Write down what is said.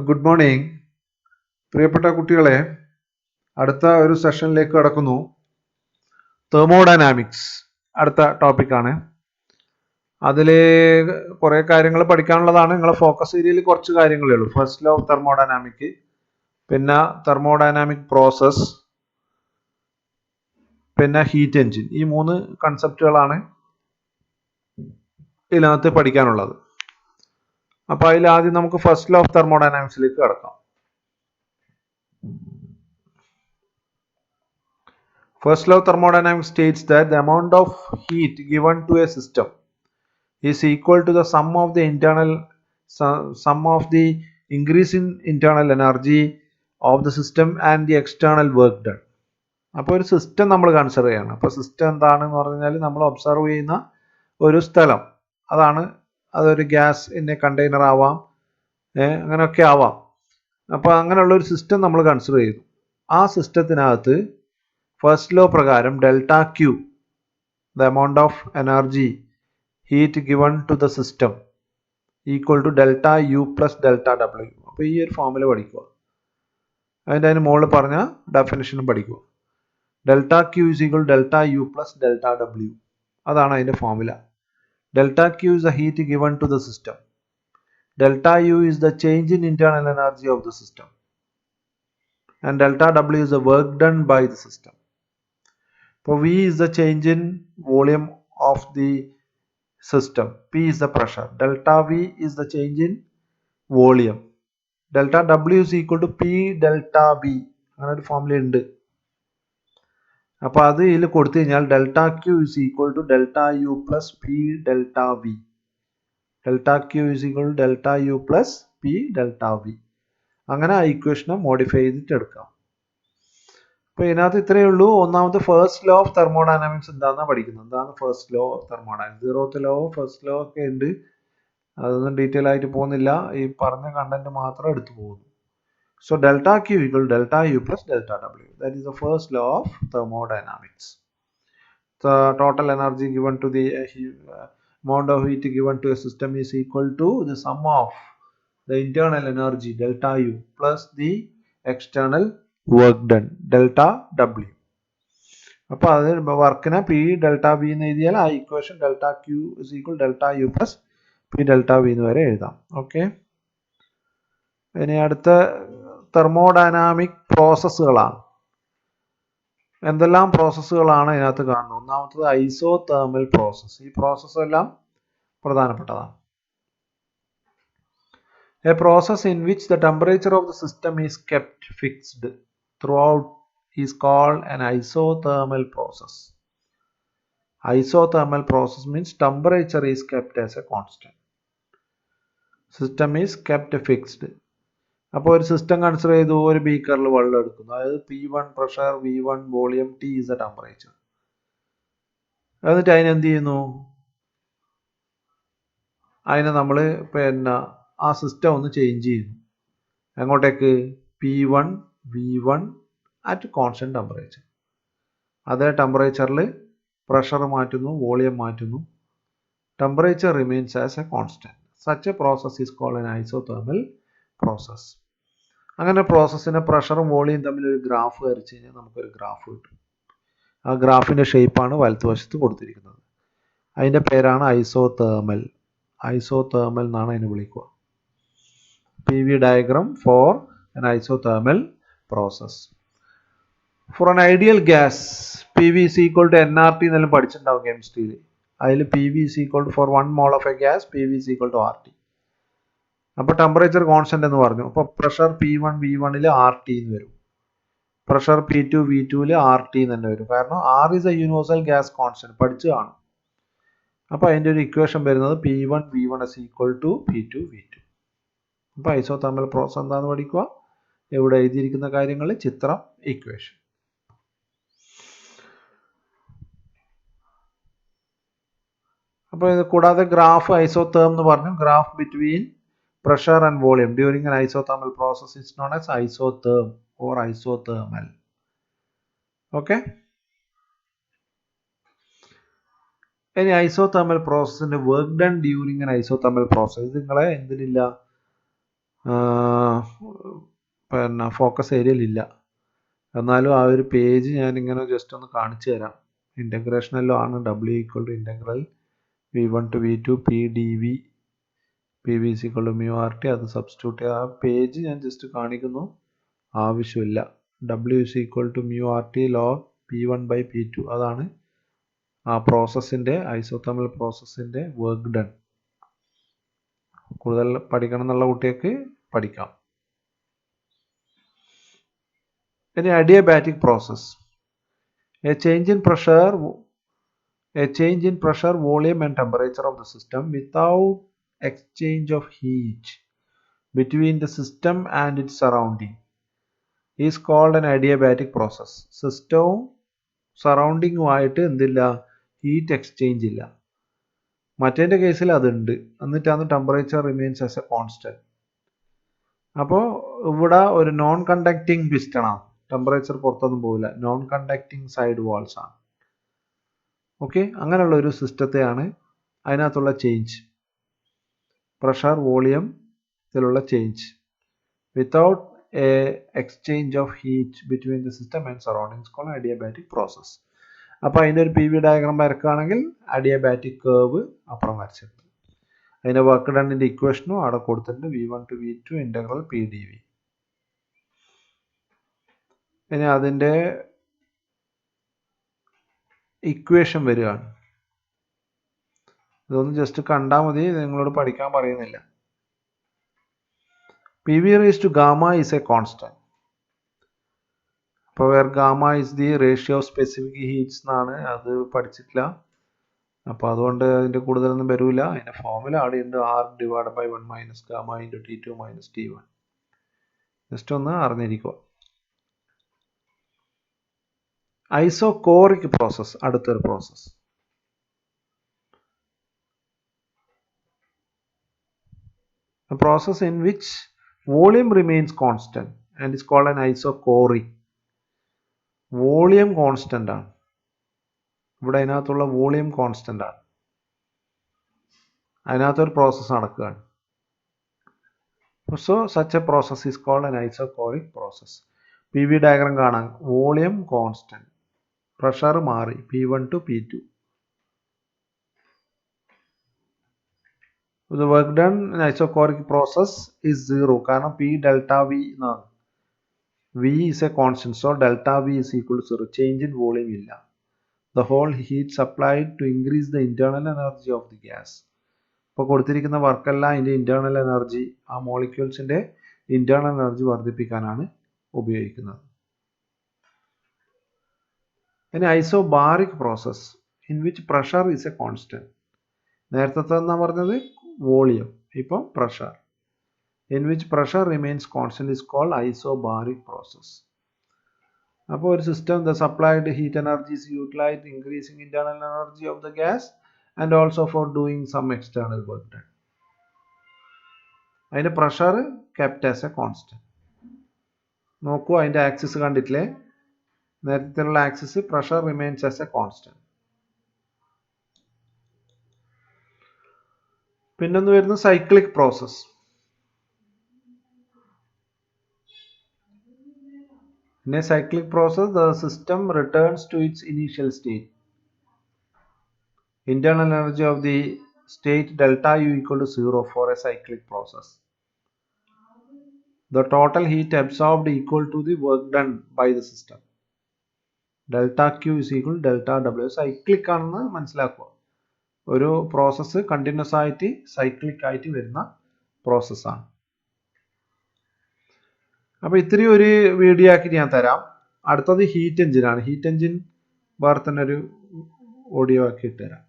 Good morning പ്രിയപ്പെട്ട കുട്ടികളെ. അടുത്ത ഒരു സെഷനിലേക്ക് കടക്കുന്നു. തെർമോഡൈനാമിക്സ് അടുത്ത ടോപ്പിക്കാണ്. അതിൽ കുറേ കാര്യങ്ങൾ പഠിക്കാനുള്ളതാണ്. നിങ്ങളെ ഫോക്കസ് ഏരിയയിൽ കുറച്ച് കാര്യങ്ങളേ ഉള്ളൂ. ഫസ്റ്റ് ലോ ഓഫ് തെർമോഡൈനാമിക്, പിന്നെ തെർമോഡൈനാമിക് പ്രോസസ്, പിന്നെ ഹീറ്റ് എഞ്ചിൻ. ഈ 3 കൺസെപ്റ്റുകളാണ് ഇതിനകത്ത് പഠിക്കാനുള്ളത്. അപ്പോൾ അതിൽ ആദ്യം നമുക്ക് ഫസ്റ്റ് ലോ ഓഫ് തെർമോഡൈനാമിക്സിലേക്ക് കടക്കാം. First law of thermodynamics states that the amount of heat given to a system is equal to the sum of the increase in internal energy of the system and the external work done. അപ്പോൾ ഒരു system നമ്മൾ consider ചെയ്യണം. അപ്പോൾ system എന്താണെന്ന് പറഞ്ഞാൽ നമ്മൾ observe ചെയ്യുന്ന ഒരു സ്ഥലം, അതൊരു ഗ്യാസ് ഇന്ന കണ്ടെയ്നർ ആവാം, അങ്ങനെയൊക്കെ ആവാം. അപ്പോൾ അങ്ങനെയുള്ള ഒരു സിസ്റ്റം നമ്മൾ കൺസിഡർ ചെയ്തു. ആ സിസ്റ്റത്തിനകത്ത് ഫസ്റ്റ് ലോ പ്രകാരം delta Q, the amount of energy heat given to the system equal to delta U plus delta W. അപ്പോൾ ഈ ഒരു ഫോമുല പഠിക്കുക. അതിന് മുകളിൽ പറഞ്ഞ ഡെഫിനിഷനും പഠിക്കുക. Delta Q is equal delta U plus delta W. അതാണ് അതിൻ്റെ formula. Delta Q is the heat given to the system. Delta U is the change in internal energy of the system. And delta W is the work done by the system. So V is the change in volume of the system. P is the pressure. Delta V is the change in volume. Delta W is equal to P delta V. അങ്ങനെ ഒരു formula ഉണ്ട്. അപ്പോൾ അത് ഇതിൽ കൊടുത്തു കഴിഞ്ഞാൽ delta Q is equal to delta U plus P delta V. Delta Q is equal to delta U plus P delta V. അങ്ങനെ ആ ഇക്വേഷനെ മോഡിഫൈ ചെയ്തിട്ട് എടുക്കാം. അപ്പോൾ ഇതിനകത്ത് ഇത്രയേ ഉള്ളൂ. ഒന്നാമത്തെ ഫസ്റ്റ് ലോ ഓഫ് തെർമോഡൈനാമിക്സ് എന്താണെന്നാണ് പഠിക്കുന്നത്. എന്താണ് first law of thermodynamics? 0th law, first law ഒക്കെ ഉണ്ട്. അതൊന്നും ഡീറ്റെയിൽ ആയിട്ട് പോകുന്നില്ല. ഈ പറഞ്ഞ കണ്ടന്റ് മാത്രം എടുത്തു പോകുന്നു. So delta Q equal delta U plus delta W. That is the first law of thermodynamics. The total energy given to the amount of heat given to a system is equal to the sum of the internal energy delta U plus the external work done delta W. അപ്പോൾ അത് വർക്കിനെ P delta V എന്ന് എഴുതിയാൽ ആ equation delta Q is equal delta U plus P delta V എന്ന് വരെ എഴുതാം. Okay. ഇനി അടുത്ത തെർമോഡൈനാമിക് പ്രോസസ്സുകളാണ്. എന്തെല്ലാം പ്രോസസ്സുകളാണ് ഇതിനകത്ത് കാണുന്നത്? ഒന്നാമത്തത് ഐസോതെർമൽ പ്രോസസ്സ്. ഈ പ്രോസസ്സ് എല്ലാം പ്രധാനപ്പെട്ടതാണ്. A process in which the temperature of the system is kept fixed throughout is called an isothermal process. Isothermal process means temperature is kept as a constant. System is kept fixed. അപ്പോൾ ഒരു system consider ചെയ്തു, ഒരു ബീക്കറിൽ വെള്ളം എടുക്കുന്നു. അതായത് P1 pressure, V1 volume, T is the temperature. എന്നിട്ട് അതിനെന്ത് ചെയ്യുന്നു? അതിനെ നമ്മൾ ആ സിസ്റ്റം ഒന്ന് ചേഞ്ച് ചെയ്യുന്നു. എങ്ങോട്ടേക്ക്? P1 V1 at constant temperature. അതേ ടെമ്പറേച്ചറിൽ പ്രഷർ മാറ്റുന്നു, വോളിയം മാറ്റുന്നു. Temperature remains as a constant. Such a process is called an isothermal process. അങ്ങനെ പ്രോസസ്സിനെ പ്രഷറും വോളിയം തമ്മിൽ ഒരു ഗ്രാഫ് വരച്ച് കഴിഞ്ഞാൽ നമുക്കൊരു ഗ്രാഫ് കിട്ടും. ആ ഗ്രാഫിൻ്റെ ഷേപ്പാണ് വലതുവശത്ത് കൊടുത്തിരിക്കുന്നത്. അതിൻ്റെ പേരാണ് ഐസോതെർമൽ. ഐസോതെർമൽ എന്നാണ് അതിനെ വിളിക്കുക. PV diagram for an isothermal process. For an ideal gas, PV is equal to nRT എന്നെല്ലാം പഠിച്ചിട്ടുണ്ടാവും കെമിസ്ട്രിയിൽ. അതിൽ PV is equal to for 1 mole of a gas, PV is equal to RT. അപ്പോൾ temperature constant എന്ന് പറഞ്ഞു. അപ്പോൾ pressure P1 V1ൽ RT എന്ന് വരും. Pressure P2 V2ൽ RT തന്നെ വരും. കാരണം R is a universal gas constant. പഠിച്ചു കാണും. അപ്പോൾ അതിൻ്റെ ഒരു ഇക്വേഷൻ വരുന്നത് P1 V1 is equal to P2 V2. അപ്പോൾ ഐസോതെർമൽ പ്രോസസ് എന്താണെന്ന് പഠിക്കുക. ഇവിടെ എഴുതിയിരിക്കുന്ന കാര്യങ്ങൾ ചിത്രം, ഇക്വേഷൻ. അപ്പോൾ ഇത് കൂടാതെ ഗ്രാഫ് ഐസോതേം എന്ന് പറഞ്ഞു. Graph between pressure and volume during an isothermal process is known as isotherm or isothermal. Okay. ഇനി ഐസോതെർമൽ പ്രോസസ്സിന്റെ work done during an isothermal process. ഇത് നിങ്ങളെ എന്തിനില്ല, പിന്നെ ഫോക്കസ് ഏരിയയിലില്ല. എന്നാലും ആ ഒരു പേജ് ഞാനിങ്ങനെ ജസ്റ്റ് ഒന്ന് കാണിച്ചു തരാം. ഇൻ്റഗ്രേഷനെല്ലാം ആണ്. W = integral V1 to V2 PdV PV = μRT. അത് സബ്സ്റ്റിറ്റ്യൂട്ട് ചെയ്യുക. ആ പേജ് ഞാൻ ജസ്റ്റ് കാണിക്കുന്നു, ആവശ്യമില്ല. W = μRT log P1/P2. അതാണ് ആ പ്രോസസ്സിൻ്റെ, ഐസോതെർമൽ പ്രോസസ്സിൻ്റെ വർക്ക് ഡൺ. കൂടുതൽ പഠിക്കണം എന്നുള്ള കുട്ടികൾക്ക് പഠിക്കാം. ഇനി adiabatic process. A change in pressure, volume and temperature of the system without exchange of heat between the system and its surrounding is called an adiabatic process. സിസ്റ്റവും സറൗണ്ടിങ്ങുമായിട്ട് എന്തില്ല, ഹീറ്റ് എക്സ്ചേഞ്ച് ഇല്ല. മറ്റേൻ്റെ കേസിൽ അതുണ്ട്, എന്നിട്ടാണ് temperature remains as a constant. അപ്പോൾ ഇവിടെ ഒരു non conducting പിസ്റ്റണാണ്, ടെമ്പറേച്ചർ പുറത്തൊന്നും പോകില്ല. നോൺ കണ്ടക്റ്റിംഗ് സൈഡ് വാൾസ് ആണ്. ഓക്കെ, അങ്ങനെയുള്ള ഒരു സിസ്റ്റത്തെയാണ് അതിനകത്തുള്ള ചേഞ്ച്, പ്രഷർ വോളിയം ഇതിലുള്ള change without a exchange of heat between the system and surroundings called adiabatic process. അപ്പോൾ അതിൻ്റെ ഒരു PV ഡയഗ്രാം വരക്കുകയാണെങ്കിൽ അഡിയബാറ്റിക് കേർവ് അപ്പുറം വരച്ചിട്ടുണ്ട്. അതിൻ്റെ വർക്ക് ഡണ്ണിൻ്റെ ഇക്വേഷനും അവിടെ കൊടുത്തിട്ടുണ്ട്, V1 to V2 integral PdV. ഇനി അതിൻ്റെ ഇക്വേഷൻ വരികയാണ്. ഇതൊന്ന് ജസ്റ്റ് കണ്ടാൽ മതി, നിങ്ങളോട് പഠിക്കാൻ പറയുന്നില്ല. PV raised to gamma is a constant. അപ്പോൾ where gamma is the ratio of specific heats എന്നാണ്, അത് പഠിച്ചിട്ടില്ല. അപ്പോൾ അതുകൊണ്ട് അതിൻ്റെ കൂടുതലൊന്നും വരില്ല. അതിൻ്റെ ഫോർമുല അവിടെ ഉണ്ട്, R/1 - gamma × T2 - T1. Just ഒന്ന് അറിഞ്ഞിരിക്കുക. ഐസോകോറിക് പ്രോസസ്, അടുത്തൊരു process. A process in which volume remains constant and is called an isocoric. Volume constant ആണ്. ഇവിടെ അതിനകത്തുള്ള വോളിയം കോൺസ്റ്റന്റ് ആണ്. അതിനകത്തൊരു പ്രോസസ്സ് നടക്കുകയാണ്. So such a process is called an isocoric process. PV diagram കാണാം. Volume constant, pressure മാറി P1 to P2. The work done in isocoric process is 0 കാരണം P delta V എന്നാണ്. V is a constant, so delta V is equal to 0. Change in volume ഇല്ല. The whole heat supplied to increase the internal energy of the gas. ഇപ്പോൾ കൊടുത്തിരിക്കുന്ന വർക്കല്ല അതിൻ്റെ internal energy, ആ മോളിക്യൂൾസിൻ്റെ internal energy വർദ്ധിപ്പിക്കാനാണ് ഉപയോഗിക്കുന്നത്. ഇനി isobaric process in which pressure is a constant. നേരത്തെ എന്നാ പറഞ്ഞത് വോളിയം, ഇപ്പം pressure. In which pressure remains constant is called isobaric process. അപ്പോൾ ഒരു system the supplied heat energy is utilised increasing internal energy of the gas and also for doing some external work done. അതിൻ്റെ pressure kept as a constant. നോക്കൂ, അതിൻ്റെ axis കണ്ടിട്ടില്ലേ, നേരത്തെയുള്ള axis pressure remains as a constant. പിന്നൊന്ന് വരുന്നത് cyclic process. In a cyclic process, the system returns to its initial state. Internal energy of the state delta U = 0 for a cyclic process. The total heat absorbed equal to the work done by the system. Delta Q = delta W. Cyclic ആണെന്ന് മനസ്സിലാക്കുക. ഒരു process continuous ആയിട്ട് cyclic ആയിട്ട് വരുന്ന പ്രോസസ്സാണ്. അപ്പോൾ ഇത്രയും ഒരു വീഡിയോ ആക്കി ഞാൻ തരാം. അടുത്തത് ഹീറ്റ് എഞ്ചിനാണ്. ഹീറ്റ് എഞ്ചിൻ വേറെ തന്നെ ഒരു ഓഡിയോ ആക്കി ഇട്ടുതരാം.